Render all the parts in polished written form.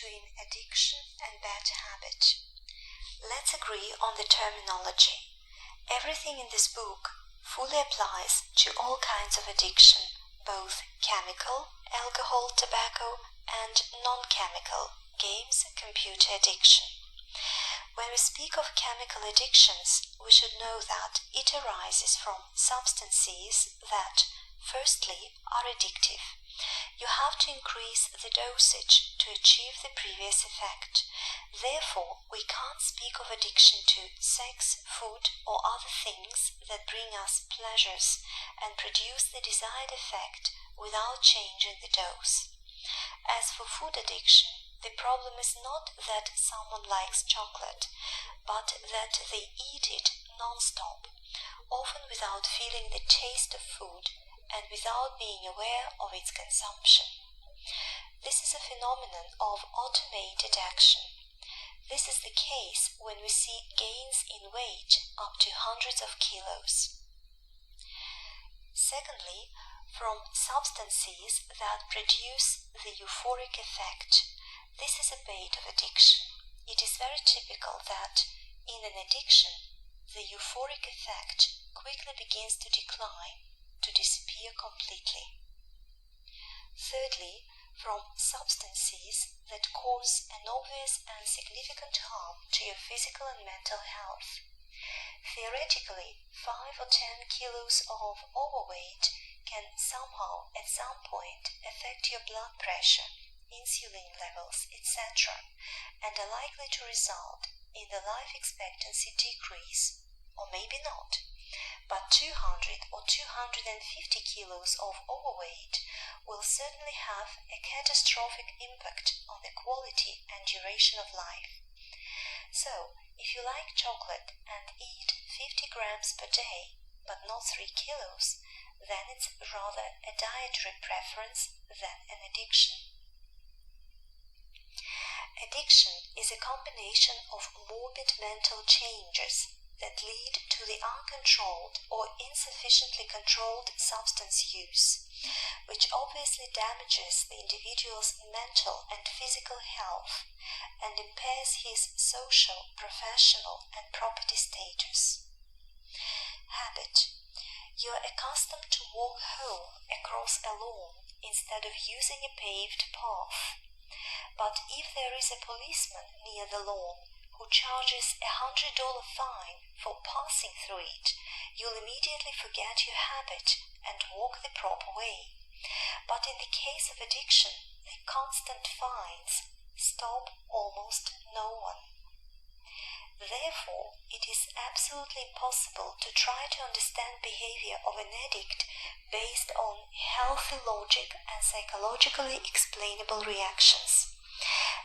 between addiction and bad habit. Let's agree on the terminology. Everything in this book fully applies to all kinds of addiction, both chemical, alcohol, tobacco, and non-chemical, games, computer addiction. When we speak of chemical addictions, we should know that it arises from substances that, firstly, are addictive. You have to increase the dosage to achieve the previous effect. Therefore, we can't speak of addiction to sex, food, or other things that bring us pleasures and produce the desired effect without changing the dose. As for food addiction, the problem is not that someone likes chocolate, but that they eat it non-stop, often without feeling the taste of food and without being aware of its consumption. This is a phenomenon of automated action. This is the case when we see gains in weight up to hundreds of kilos. Secondly, from substances that produce the euphoric effect. This is a bait of addiction. It is very typical that, in an addiction, the euphoric effect quickly begins to decline, to disappear completely. Thirdly, from substances that cause an obvious and significant harm to your physical and mental health. Theoretically, 5 or 10 kilos of overweight can somehow, at some point, affect your blood pressure, insulin levels, etc., and are likely to result in the life expectancy decrease, or maybe not. But 200 or 250 kilos of overweight will certainly have a catastrophic impact on the quality and duration of life. So, if you like chocolate and eat 50 grams per day, but not 3 kilos, then it's rather a dietary preference than an addiction. Addiction is a combination of morbid mental changes that lead to the uncontrolled or insufficiently controlled substance use, which obviously damages the individual's mental and physical health and impairs his social, professional, and property status. Habit. You are accustomed to walk home across a lawn instead of using a paved path. But if there is a policeman near the lawn who charges $100 fine for passing through it, you'll immediately forget your habit and walk the proper way. But in the case of addiction, the constant fines stop almost no one. Therefore, it is absolutely impossible to try to understand behavior of an addict based on healthy logic and psychologically explainable reactions.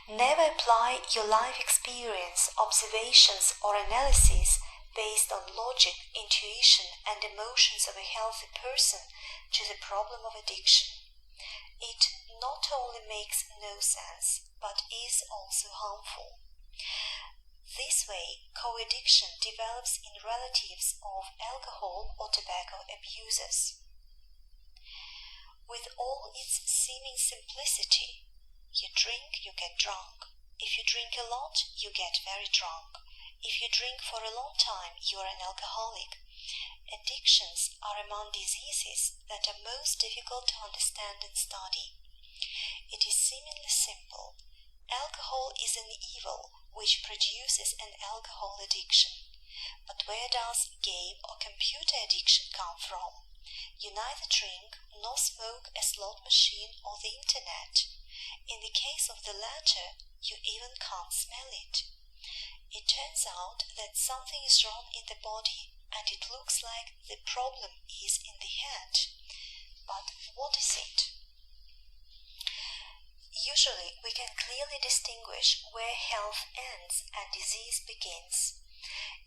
Never apply your life experience, observations, or analysis based on logic, intuition, and emotions of a healthy person to the problem of addiction. It not only makes no sense, but is also harmful. This way, co-addiction develops in relatives of alcohol or tobacco abusers. With all its seeming simplicity, you drink, you get drunk. If you drink a lot, you get very drunk. If you drink for a long time, you are an alcoholic. Addictions are among diseases that are most difficult to understand and study. It is seemingly simple. Alcohol is an evil which produces an alcohol addiction. But where does game or computer addiction come from? You neither drink nor smoke a slot machine or the internet. In the case of the latter, you even can't smell it. It turns out that something is wrong in the body, and it looks like the problem is in the head. But what is it? Usually, we can clearly distinguish where health ends and disease begins.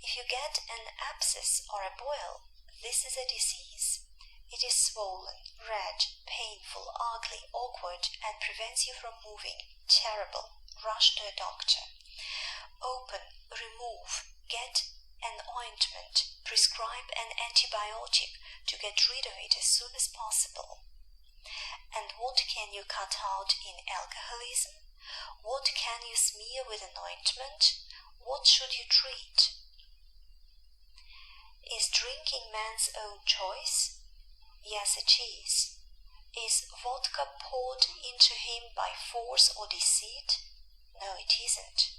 If you get an abscess or a boil, this is a disease. It is swollen, red, painful, ugly, awkward, and prevents you from moving. Terrible. Rush to a doctor. Open, remove, get an ointment, prescribe an antibiotic to get rid of it as soon as possible. And what can you cut out in alcoholism? What can you smear with an ointment? What should you treat? Is drinking man's own choice? Yes, it is. Is vodka poured into him by force or deceit? No, it isn't.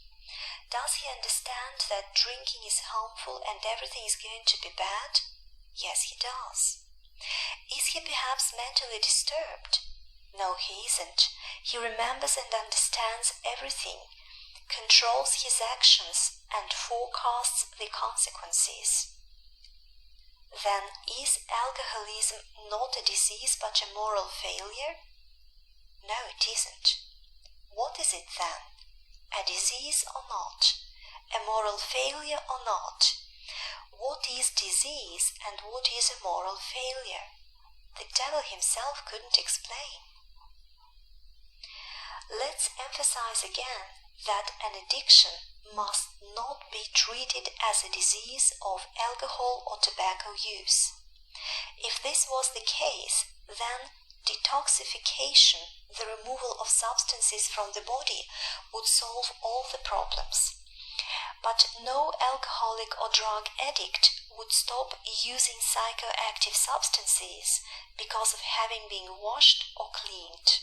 Does he understand that drinking is harmful and everything is going to be bad? Yes, he does. Is he perhaps mentally disturbed? No, he isn't. He remembers and understands everything, controls his actions, and forecasts the consequences. Then is alcoholism not a disease but a moral failure? No, it isn't. What is it then? A disease or not? A moral failure or not? What is disease and what is a moral failure? The devil himself couldn't explain. Let's emphasize again that an addiction must not be treated as a disease of alcohol or tobacco use. If this was the case, then detoxification, the removal of substances from the body, would solve all the problems. But no alcoholic or drug addict would stop using psychoactive substances because of having been washed or cleaned.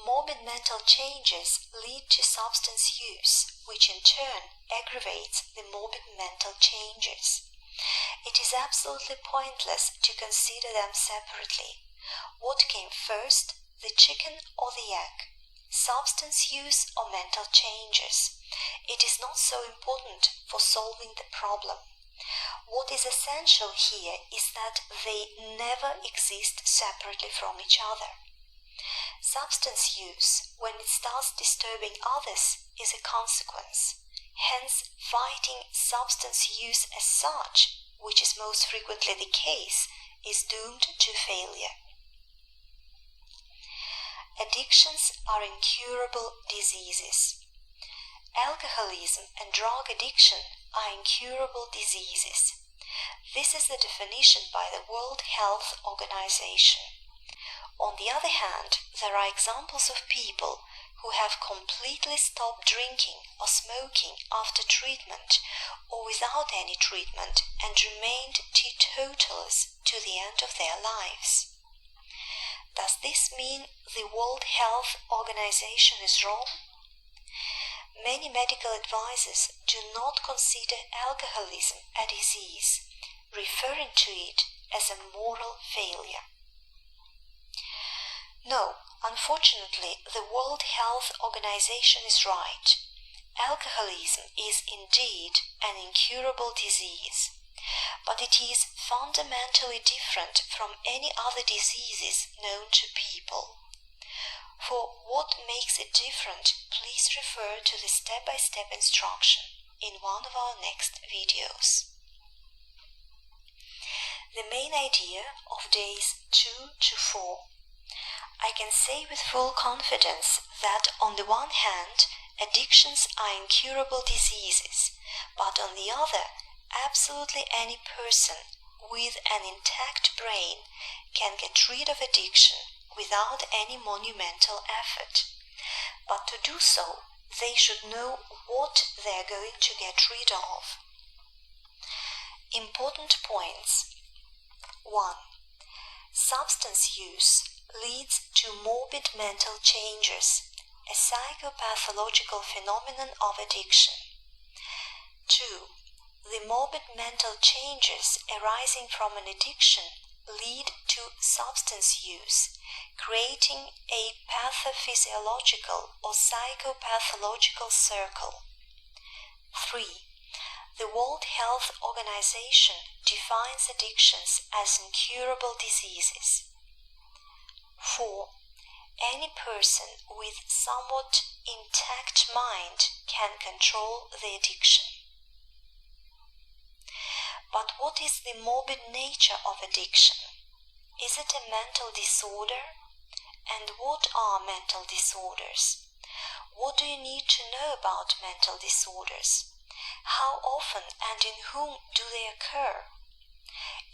Morbid mental changes lead to substance use, which in turn aggravates the morbid mental changes. It is absolutely pointless to consider them separately. What came first, the chicken or the egg? Substance use or mental changes? It is not so important for solving the problem. What is essential here is that they never exist separately from each other. Substance use, when it starts disturbing others, is a consequence. Hence, fighting substance use as such, which is most frequently the case, is doomed to failure. Addictions are incurable diseases. Alcoholism and drug addiction are incurable diseases. This is the definition by the World Health Organization. On the other hand, there are examples of people who have completely stopped drinking or smoking after treatment or without any treatment and remained teetotalers to the end of their lives. Does this mean the World Health Organization is wrong? Many medical advisors do not consider alcoholism a disease, referring to it as a moral failure. No, unfortunately, the World Health Organization is right. Alcoholism is indeed an incurable disease, but it is fundamentally different from any other diseases known to people. For what makes it different, please refer to the step-by-step instruction in one of our next videos. The main idea of days 2 to 4. I can say with full confidence that on the one hand, addictions are incurable diseases, but on the other, absolutely any person with an intact brain can get rid of addiction without any monumental effort. But to do so, they should know what they are going to get rid of. Important points. 1. Substance use leads to morbid mental changes, a psychopathological phenomenon of addiction. 2. The morbid mental changes arising from an addiction lead to substance use, creating a pathophysiological or psychopathological circle. 3. The World Health Organization defines addictions as incurable diseases. 4. Any person with somewhat intact mind can control the addiction. But what is the morbid nature of addiction? Is it a mental disorder? And what are mental disorders? What do you need to know about mental disorders? How often and in whom do they occur?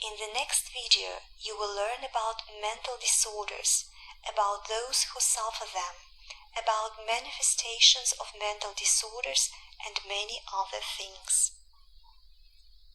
In the next video, you will learn about mental disorders, about those who suffer them, about manifestations of mental disorders and many other things.